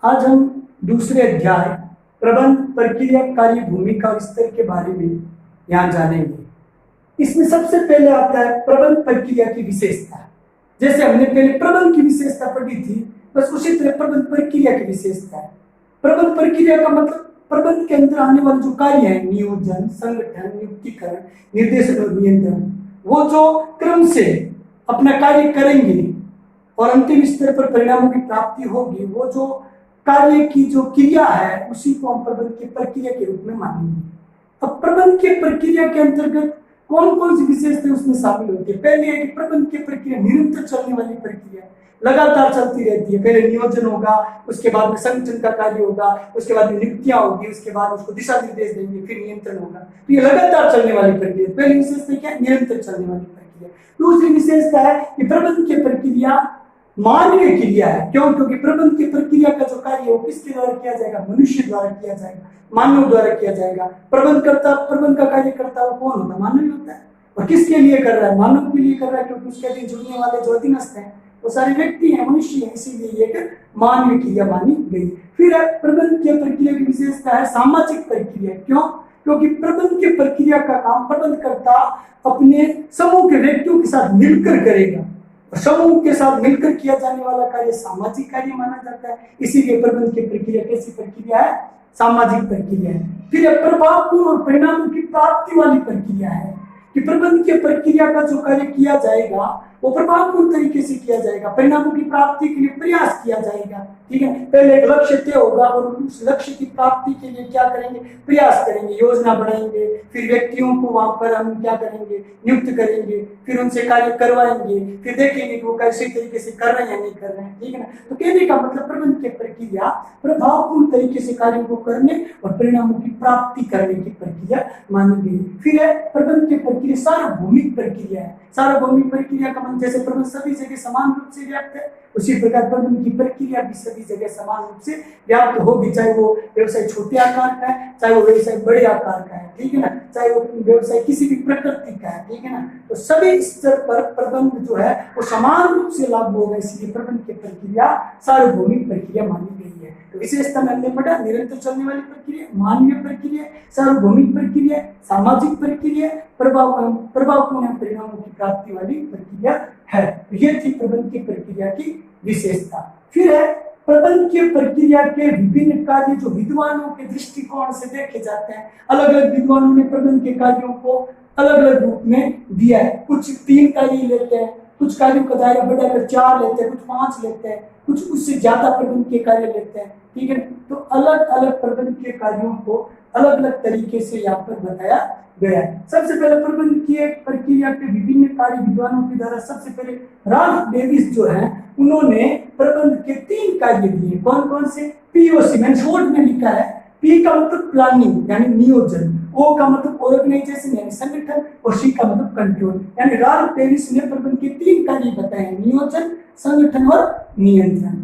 आज हम दूसरे अध्याय प्रबंध प्रक्रिया कार्य भूमिका और स्तर के बारे में यहाँ जानेंगे। इसमें सबसे पहले आता है प्रबंध प्रक्रिया की विशेषता। जैसे हमने पहले प्रबंध की विशेषता पढ़ी थी, बस उसी तरह प्रबंध प्रक्रिया की विशेषता है। प्रबंध प्रक्रिया का मतलब प्रबंध के अंदर आने वाले जो कार्य है, नियोजन, संगठन, नियुक्तिकरण, निर्देशन और नियंत्रण, वो जो क्रम से अपना कार्य करेंगे और अंतिम स्तर पर परिणामों की प्राप्ति होगी, वो जो कार्य की जो क्रिया है उसी को हम प्रबंध की प्रक्रिया के रूप में मानेंगे। अब प्रबंध की प्रक्रिया के अंतर्गत कौन कौन सी विशेषताएं उसमें शामिल होती है। पहले है कि प्रबंध की प्रक्रिया निरंतर चलने वाली प्रक्रिया, लगातार चलती रहती है। पहले नियोजन होगा, उसके बाद में संगठन का कार्य होगा, उसके बाद में नियुक्तियां होगी, उसके बाद उसको दिशा निर्देश देंगे, फिर नियंत्रण होगा। तो ये लगातार चलने वाली प्रक्रिया। पहली विशेषता क्या है? निरंतर चलने वाली प्रक्रिया। दूसरी विशेषता है कि प्रबंध की प्रक्रिया मानवीय क्रिया है। क्यों? क्योंकि प्रबंध की प्रक्रिया का जो कार्य है वो किसके द्वारा किया जाएगा? मनुष्य द्वारा किया जाएगा, मानव द्वारा किया जाएगा। प्रबंध का कार्य करता वो कौन होता है? मानव ही होता है। और किसके लिए कर रहा है? मानव के लिए कर रहा है, क्योंकि उसके अधीन जुड़ने वाले जो अधीनस्थ हैं वो सारे व्यक्ति हैं, मनुष्य हैं, इसीलिए एक मानवीय क्रिया मानी गई। फिर प्रबंध की प्रक्रिया की विशेषता है सामाजिक प्रक्रिया। क्यों? क्योंकि प्रबंध की प्रक्रिया का काम प्रबंधकर्ता अपने समूह के व्यक्तियों के साथ मिलकर करेगा। समूह के साथ मिलकर किया जाने वाला कार्य सामाजिक कार्य माना जाता है। इसीलिए प्रबंध की प्रक्रिया कैसी प्रक्रिया है? सामाजिक प्रक्रिया है। फिर प्रभावपूर्ण और परिणामों की प्राप्ति वाली प्रक्रिया है कि प्रबंध की प्रक्रिया का जो कार्य किया जाएगा वो प्रभावपूर्ण तरीके से किया जाएगा, परिणामों की प्राप्ति के लिए प्रयास किया जाएगा। ठीक है, पहले एक लक्ष्य तय होगा और उस लक्ष्य की प्राप्ति के लिए क्या करेंगे? प्रयास करेंगे, योजना बनाएंगे, फिर व्यक्तियों को वहां पर हम क्या करेंगे? नियुक्त करेंगे, फिर उनसे कार्य करवाएंगे, फिर देखेंगे कि वो कैसे तरीके से कर रहे हैं या नहीं कर रहे हैं। ठीक है ना? तो कहने का मतलब प्रबंध की प्रक्रिया प्रभावपूर्ण तरीके से कार्यों को करने और परिणामों की प्राप्ति करने की प्रक्रिया मानी गई। फिर है प्रबंध की प्रक्रिया सार्वभौमिक प्रक्रिया है। सार्वभौमिक प्रक्रिया का मतलब जैसे प्रबंध सभी जगह समान रूप से व्याप्त है, उसी प्रकार प्रबंध की प्रक्रिया भी सभी जगह समान रूप से व्याप्त होगी, चाहे वो व्यवसाय छोटे आकार का है, चाहे वो व्यवसाय बड़े आकार का है। ठीक है ना? चाहे वो व्यवसाय किसी भी प्रकृति का है। ठीक है ना? तो सभी स्तर पर प्रबंध जो है वो समान रूप से लागू होगा, इसलिए प्रबंध की प्रक्रिया सार्वभौमिक प्रक्रिया मानी गई है। तो विशेषता में हमने पढ़ा निरंतर चलने वाली प्रक्रिया, मानवीय प्रक्रिया, सार्वभौमिक प्रक्रिया, सामाजिक प्रक्रिया, प्रभावपूर्ण परिणामों की प्राप्ति वाली प्रक्रिया है। ये थी प्रबंध की प्रक्रिया की विशेषता। फिर है प्रबंध की प्रक्रिया के विभिन्न कार्य जो विद्वानों के दृष्टिकोण से देखे जाते हैं। अलग अलग विद्वानों ने प्रबंध के कार्यों को अलग अलग रूप में दिया है। कुछ 3 कार्य लेते हैं, कुछ कार्यों का दायरा बढ़ाकर 4 लेते हैं, कुछ 5 लेते हैं, कुछ उससे ज्यादा प्रबंध के कार्य लेते हैं। ठीक है? तो अलग अलग प्रबंध के कार्यों को अलग अलग तरीके से यहाँ पर बताया गया है। सबसे पहले प्रबंध की प्रक्रिया के विभिन्न कार्य विद्वानों के द्वारा सबसे पहले राल्फ डेविस जो है उन्होंने प्रबंध के 3 कार्य दिए। कौन कौन से? POC, मैंने शॉर्ट में लिखा है। P का मतलब प्लानिंग यानी नियोजन, O का मतलब ऑर्गेनाइजेशन यानी संगठन, और C का मतलब कंट्रोल। यानी राल्फ डेविस ने प्रबंध के 3 कार्य बताए, नियोजन, संगठन और नियंत्रण।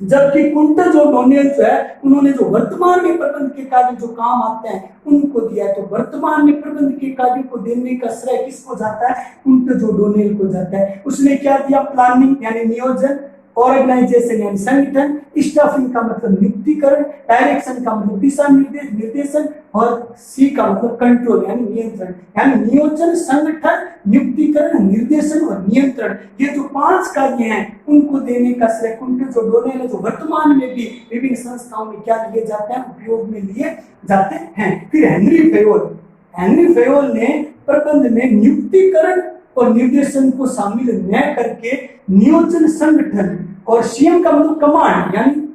जबकि कुंटर जो डोनेल जो है उन्होंने जो वर्तमान में प्रबंध के कार्य जो काम आते हैं उनको दिया है। तो वर्तमान में प्रबंध के कार्य को देने का श्रेय किसको जाता है? कुंटर जो डोनेल को जाता है। उसने क्या दिया? प्लानिंग यानी नियोजन, ऑर्गेनाइजेशन यानी संगठन, स्टाफिंग का मतलब नियुक्तिकरण, डायरेक्शन का मतलब दिशा निर्देशन, और सी का मतलब कंट्रोल यानी नियंत्रण। यानी नियोजन, संगठन, नियुक्तिकरण, निर्देशन और नियंत्रण, ये जो 5 कार्य हैं उनको देने का श्रेय कुंटर जो डोनेल है, जो वर्तमान में भी विभिन्न संस्थाओं में क्या लिए जाते हैं? उपयोग में लिए जाते हैं। फिर हेनरी फेयोल ने प्रबंध में नियुक्तिकरण और निर्देशन को शामिल न करके नियोजन, संगठन और सीएम का मतलब कमांड यानी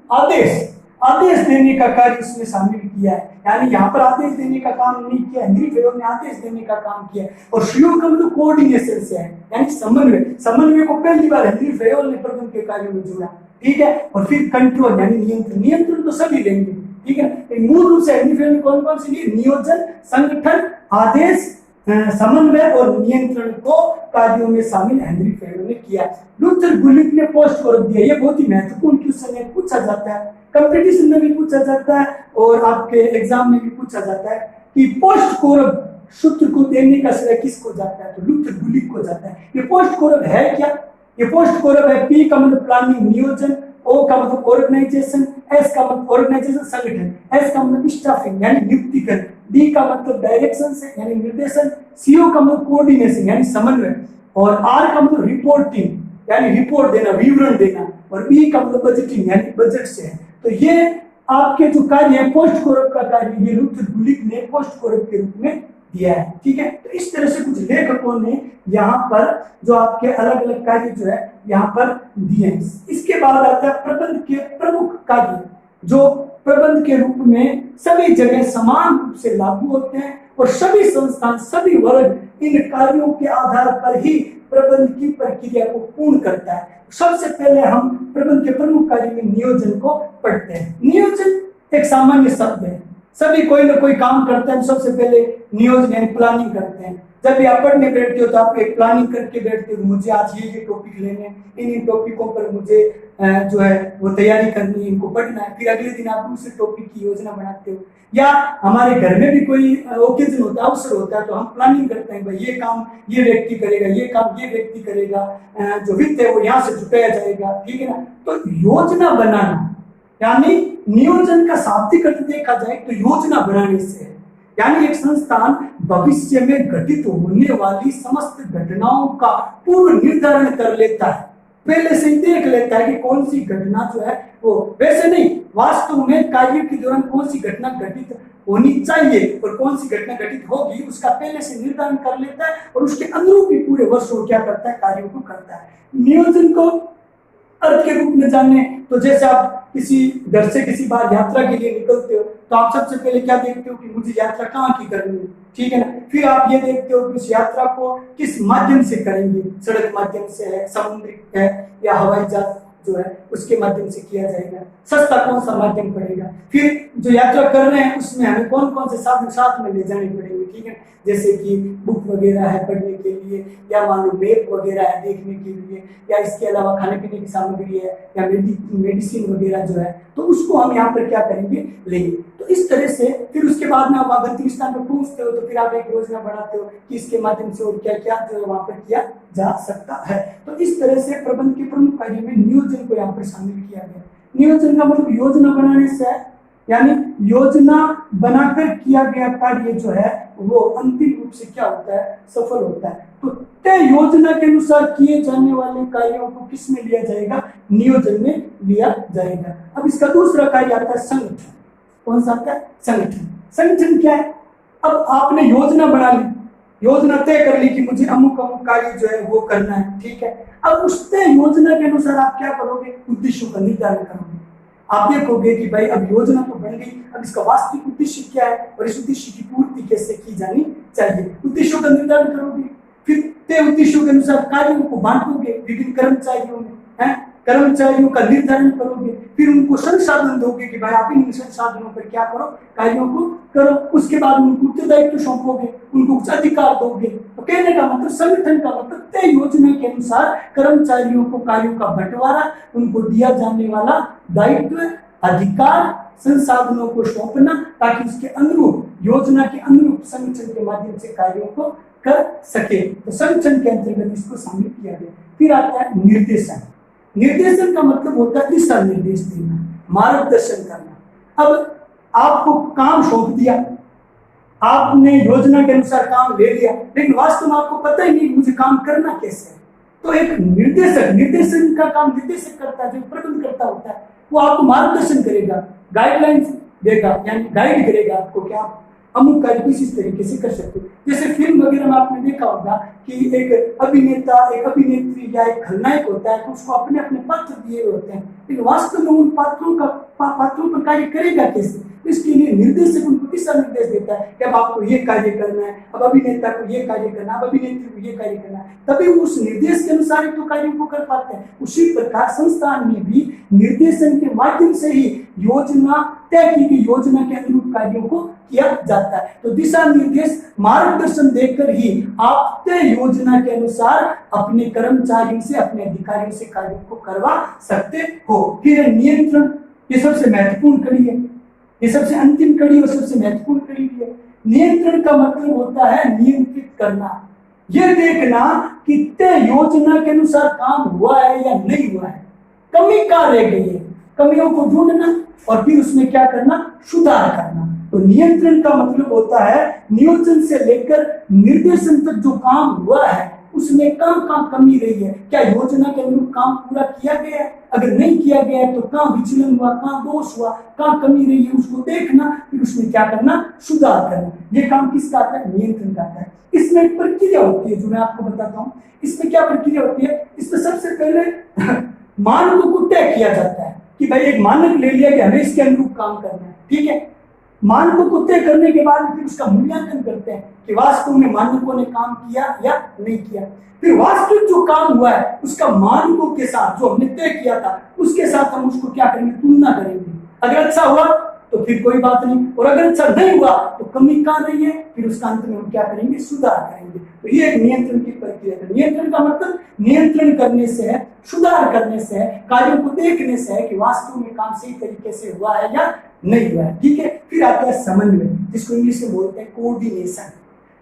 आदेश देने का कार्य उसमें शामिल किया है। यानी यहाँ पर आदेश देने का काम नहीं किया, हेनरी फेयोल ने आदेश देने का काम किया। और सीओ का मतलब कोऑर्डिनेशन से है यानी समन्वय को पहली बार हेनरी फेयोल ने प्रबंध के कार्यों में जोड़ा। ठीक है? और फिर कंट्रोल यानी नियंत्रण तो सभी लेंगे। ठीक है? मूल रूप से हेनरी फेयोल ने कौन कौन से लिए? नियोजन, संगठन, आदेश, समन्वय और नियंत्रण को कार्यों में शामिल हेनरी फेयोल ने किया। लूथर गुलिक ने पोस्ट कोरब दिया। ये बहुत ही महत्वपूर्ण क्वेश्चन है, पूछा जाता है, कंपटीशन में भी पूछा जाता है और आपके एग्जाम में भी पूछा जाता है कि पोस्ट कोरब सूत्र को देने का श्रेय किसको जाता है? तो लूथर गुलिक को जाता है। ये पोस्ट कोरब है क्या? ये पोस्ट कोरब है P का मतलब प्लानिंग, नियोजन, ओ का मतलब ऑर्गेनाइजेशन, एस का मतलब ऑर्गेनाइजेशन संगठन, एस का मतलब स्टाफिंग यानी नियुक्तिकरण, डी का मतलब डायरेक्शन से यानी निर्देशन, सीओ का मतलब कोऑर्डिनेशन यानी समन्वय, और आर का मतलब रिपोर्टिंग यानी रिपोर्ट देना, विवरण देना, और बी का मतलब बजटिंग यानी बजट से है। तो ये आपके जो कार्य है पोस्ट कोरब का कार्य ये रुद्र गुलिक ने पोस्ट कोरब के रूप में दिया है। ठीक है, तो इस तरह से कुछ लेखकों ने यहाँ पर जो आपके अलग अलग कार्य जो है यहाँ पर दिए हैं। इसके बाद आता है प्रबंध के प्रमुख कार्य, जो प्रबंध के रूप में सभी जगह समान रूप से लागू होते हैं और सभी संस्थान सभी वर्ग इन कार्यों के आधार पर ही प्रबंध की प्रक्रिया को पूर्ण करता है। सबसे पहले हम प्रबंध के प्रमुख कार्य में नियोजन को पढ़ते हैं। नियोजन एक सामान्य शब्द है, सभी कोई ना कोई काम करते हैं, सबसे पहले नियोजन यानी प्लानिंग करते हैं। जब भी आप पढ़ने बैठते हो तो आप एक प्लानिंग करके बैठते हो, मुझे आज ये टॉपिक लेने, इन टॉपिकों पर मुझे जो है वो तैयारी करनी है, इनको पढ़ना है। फिर अगले दिन आप दूसरे टॉपिक की योजना बनाते हो, या हमारे घर में भी कोई ओकेजन होता है, अवसर होता है, तो हम प्लानिंग करते हैं भाई ये काम ये व्यक्ति करेगा, ये काम ये व्यक्ति करेगा, जो वित्त है वो यहाँ से जुटाया जाएगा। ठीक है ना, तो योजना बनाना यानी नियोजन का शाब्दिक अर्थ देखा जाए तो योजना बनाने से है। यानी एक संस्थान भविष्य में घटित होने वाली समस्त घटनाओं का पूर्व निर्धारण कर लेता है, पहले से ही देख लेता है कि कौन सी घटना जो है वो, वैसे नहीं, वास्तव में कार्य के दौरान कौन सी घटना घटित होनी चाहिए और कौन सी घटना घटित होगी उसका पहले से निर्धारण कर लेता है और उसके अनुरूप ही पूरे वर्ष वो क्या करता है, कार्यों को करता है। नियोजन को अर्थ के रूप में जाने तो जैसे आप किसी घर से किसी बार यात्रा के लिए निकलते हो तो आप सबसे पहले क्या देखते हो कि मुझे यात्रा कहाँ की करनी है। ठीक है ना, फिर आप ये देखते हो कि उस यात्रा को किस माध्यम से करेंगे, सड़क माध्यम से है, समुद्री है, या हवाई जहाज जो है उसके माध्यम से किया जाएगा, सस्ता कौन सा माध्यम पड़ेगा। फिर जो यात्रा कर रहे हैं उसमें हमें कौन कौन से साधन साथ में ले जाने पड़ेंगे। ठीक है, जैसे कि बुक वगैरह है पढ़ने के लिए, या मान लो मैप वगैरह है देखने के लिए, या इसके अलावा खाने पीने की सामग्री है, या मेडिसिन वगैरह जो है, तो उसको हम यहाँ पर क्या करेंगे, लेंगे। तो इस तरह से फिर उसके बाद में आप गंतव्य स्थान पर पहुंचते हो तो फिर आप एक योजना बनाते हो कि इसके माध्यम से और क्या क्या जो है वहां पर किया जा सकता है। तो इस तरह से प्रबंध के प्रमुख कार्य में नियोजन को यहाँ पर शामिल किया गया। नियोजन का मतलब योजना बनाने से है, यानी योजना बनाकर किया गया कार्य जो है वो अंतिम रूप से क्या होता है, सफल होता है। तो तय योजना के अनुसार किए जाने वाले कार्यों को किस में लिया जाएगा, नियोजन में लिया जाएगा। अब इसका दूसरा कार्य आता है संगठन। कौन सा आता है, संगठन। संगठन क्या है, अब आपने योजना बना ली, योजना तय कर ली कि मुझे अमुक अमुक कार्य जो है वो करना है। ठीक है, अब उस तय योजना के अनुसार आप क्या करोगे, उद्देश्यों का निर्धारण करोगे। आप देखोगे कि भाई अब योजना तो बन गई, अब इसका वास्तविक उद्देश्य क्या है और इस उद्देश्य की पूर्ति कैसे की जानी चाहिए, उद्देश्यों का निर्धारण करोगे। फिर तय उद्देश्यों के अनुसार कार्यों को बांटोगे विभिन्न कर्मचारियों में, है कर्मचारियों का निर्धारण करोगे, फिर उनको संसाधन दोगे कि भाई आप इन संसाधनों पर क्या करो, कार्यों को करो। उसके बाद उनको उत्तरदायित्व सौंपोगे, उनको कुछ अधिकार दोगे। तो कहने का मतलब संगठन का मतलब तय योजना के अनुसार कर्मचारियों को कार्यों का बंटवारा, उनको दिया जाने वाला दायित्व, अधिकार, संसाधनों को सौंपना, ताकि उसके अनुरूप योजना के अनुरूप संगठन के माध्यम से कार्यों को कर सके। तो संगठन के अंतर्गत इसको शामिल किया गया। फिर आता है निर्देशन। निर्देशन का मतलब होता है दिशा निर्देश देना, मार्गदर्शन करना। अब आपको काम सौंप दिया, आपने योजना के अनुसार काम ले लिया, लेकिन वास्तव में आपको पता ही नहीं मुझे काम करना कैसे है। तो एक निर्देशक, निर्देशन का काम निर्देशक करता है, जो प्रबंध करता होता है, वो आपको मार्गदर्शन करेगा, गाइडलाइंस देगा, यानी गाइड करेगा आपको कि आप अमुक कार्य इस तरीके से कर सकते हो। जैसे फिल्म वगैरह में आपने देखा होगा कि एक अभिनेता, एक अभिनेत्री या एक खलनायक होता है, तो उसको अपने अपने पात्र दिए होते हैं, लेकिन वास्तव में उन पात्रों पर कार्य करेगा कैसे, इसके लिए निर्देशक उनको दिशा निर्देश देता है कि अब आपको ये कार्य करना है, अब अभिनेता को ये कार्य करना है, अब अभिनेत्री को ये कार्य करना है, तभी उस निर्देश के अनुसार तो कार्यों को कर पाते हैं। उसी प्रकार संस्थान में भी निर्देशन के माध्यम से ही योजना तय की गई योजना के अनुरूप कार्यों को किया जाता है। तो दिशा निर्देश, मार्गदर्शन देकर ही आप तय योजना के अनुसार अपने कर्मचारियों से, अपने अधिकारियों से कार्यों को करवा सकते हो। फिर नियंत्रण, ये सबसे महत्वपूर्ण कड़ी है, ये सबसे अंतिम कड़ी और सबसे महत्वपूर्ण कड़ी है। नियंत्रण का मतलब होता है नियंत्रित करना, यह देखना कि तय योजना के अनुसार काम हुआ है या नहीं हुआ है। कमी कहाँ रह गई है, कमियों को ढूंढना और फिर उसमें क्या करना, सुधार करना। तो नियंत्रण का मतलब होता है नियोजन से लेकर निर्देशन तक जो काम हुआ है उसमें कहाँ कहाँ कमी रही है, क्या योजना के अनुरूप काम पूरा किया गया है, अगर नहीं किया गया है तो कहाँ विचलन हुआ, कहाँ दोष हुआ, कहाँ कमी रही है, उसको देखना, फिर उसमें क्या करना, सुधार करना। ये काम किसका आता है, नियंत्रण का आता है। इसमें एक प्रक्रिया होती है जो मैं आपको बताता हूँ। इसमें क्या प्रक्रिया होती है, इसमें सबसे पहले मानकों को तय किया जाता है कि भाई एक मानक ले लिया कि हमें इसके अनुरूप काम करना है, ठीक है। मानकों को तय करने के बाद फिर उसका मूल्यांकन करते हैं कि वास्तव में मानकों ने काम किया या नहीं किया। फिर वास्तविक जो काम हुआ है उसका मानकों के साथ जो हमने तय किया था उसके साथ हम उसको क्या करेंगे, तुलना करेंगे। अगर अच्छा हुआ तो फिर कोई बात नहीं, और अगर अच्छा नहीं हुआ तो कमी कहाँ रही है, फिर उसका अंत में हम क्या करेंगे, सुधार करेंगे। तो ये एक नियंत्रण की प्रक्रिया है। नियंत्रण का मतलब नियंत्रण करने से है, सुधार करने से है, कार्यों को देखने से है कि वास्तव में काम सही तरीके से हुआ है या नहीं हुआ है, ठीक है। फिर आता है समन्वय, जिसको इंग्लिश में बोलते हैं कोऑर्डिनेशन।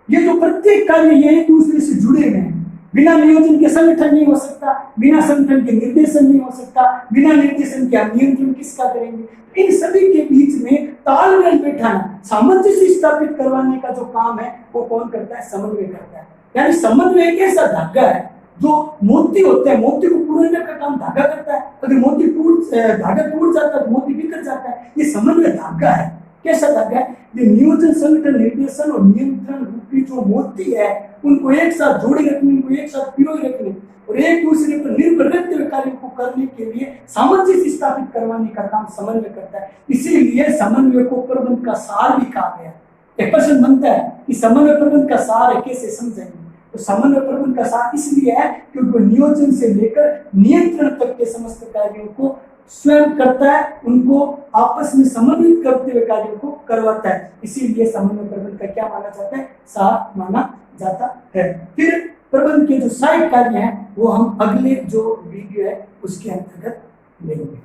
ये जो प्रत्येक कार्य ये एक दूसरे से जुड़े हुए हैं, बिना नियोजन के संगठन नहीं हो सकता, बिना संगठन के निर्देशन नहीं हो सकता, बिना निर्देशन के हम नियंत्रण किसका करेंगे। इन सभी के बीच में तालमेल बैठाना, सामंजस्य स्थापित करवाने का जो काम है वो कौन करता है, समन्वय करता है। यानी समन्वय एक ऐसा धागा है जो मोती होते हैं, मोती को पुरोने का काम धागा करता है। अगर धागा टूट जाता है तो मोती बिखर जाता है। ये समन्वय धागा है। कैसा धागा है, ये नियोजन, संगठन, निर्देशन और नियंत्रण रूपी जो मोती है उनको एक साथ जोड़े रखने, उनको एक साथ पिरोए रखने और एक दूसरे पर निर्भर रहते हुए कार्य को करने के लिए सामंजस्य स्थापित करवाने का काम समन्वय करता है। इसीलिए समन्वय को प्रबंध का सार भी कहा गया। एक प्रश्न बनता है कि समन्वय प्रबंध का सार है, कैसे समझेंगे। तो समन्वय प्रबंध का सार इसलिए है क्योंकि नियोजन से लेकर नियंत्रण तक के समस्त कार्यों को स्वयं करता है, उनको आपस में समन्वित करते हुए कार्यों को करवाता है। इसीलिए समन्वय प्रबंध का क्या माना जाता है, सार माना जाता है। फिर प्रबंध के जो सहायक कार्य हैं वो हम अगले जो वीडियो है उसके अंतर्गत लेंगे।